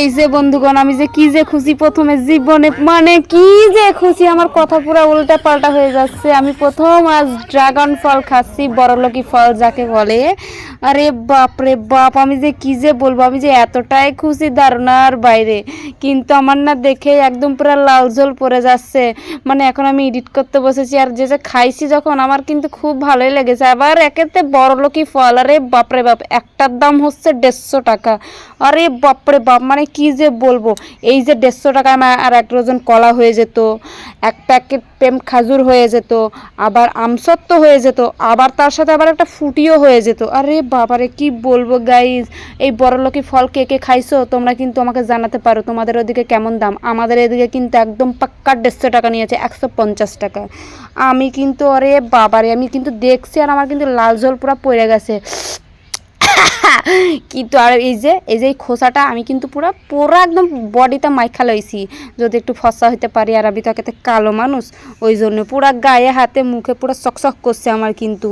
এই যে বন্ধুগণ, আমি যে কি যে খুশি প্রথমে জীবনে, মানে কি যে খুশি, আমার কথা পুরো উল্টা পাল্টা হয়ে যাচ্ছে। আমি প্রথম আজ ড্রাগন ফল খাচ্ছি, বড়লোকি ফল যাকে বলে। আরে বাপ রে বাপ, আমি যে কি যে বলবো, আমি যে এতটাই খুশি ধারণার বাইরে। কিন্তু আমার না দেখে একদম পুরো লাল ঝোল পড়ে যাচ্ছে। মানে এখন আমি এডিট করতে বসেছি, আর যে যে খাইছি যখন, আমার কিন্তু খুব ভালোই লেগেছে। আবার একেতে বড়লোকি ফল, আরে বাপরে বাপ, একটার দাম হচ্ছে 150 টাকা। আরে বাপরে বাপ, মানে কি যে বলবো। এই যে 150 টাকায় আমার আর 1 ডজন কলা হয়ে যেত, 1 প্যাকেট প্রেম খাজুর হয়ে যেত, আবার আমসত্ত্ব হয়ে যেত, আবার তার সাথে আবার একটা ফুটিও হয়ে যেত। আরে বাবারে কি বলবো গাইজ। এই বড়লোকি ফল কে কে খাইছো তোমরা কিন্তু আমাকে জানাতে পারো, তোমাদের ওদিকে কেমন দাম। আমাদের এদিকে কিন্তু একদম পাক্কা 150 টাকা নিয়েছে, 150 টাকা। আমি কিন্তু, আরে বাবারে, আমি কিন্তু দেখছি আর আমার কিন্তু লাল জল পুরো পড়ে গেছে। কিন্তু আর এই যে খোসাটা আমি কিন্তু পুরো একদম বডিতে মাইখা লইছি, যদি একটু ফসা হইতে পারি। আর আমি তো একেতে কালো মানুষ, ওই জন্য পুরা গায়ে হাতে মুখে পুরো চকচক করছে আমার কিন্তু।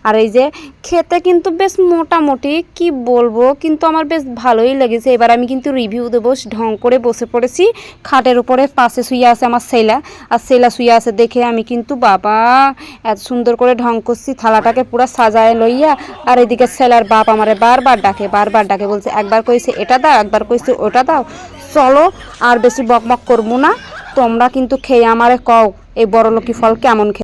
আর এই যে খেতে কিন্তু বেশ মোটামুটি, কি বলবো, কিন্তু আমার বেশ ভালোই লেগেছে। এবার আমি কিন্তু রিভিউ দেবো। ঢং করে বসে পড়েছি খাটের উপরে, পাশে শুয়ে আছে আমার সেলা, আর সেলা শুয়ে আছে দেখে আমি কিন্তু বাবা এত সুন্দর করে ঢং করছি, থালাটাকে পুরো সাজায় লইয়া। আর এদিকে সেলার বাপ আমারে বারবার ডাকে, বলছে একবার কইছে এটা দাও, একবার কইছে ওটা দাও। চলো আর বেশি বকবক করবো না, তোমরা কিন্তু খেয়ে আমারে কও এই বড়লোকি ফল কেমন খেয়ে।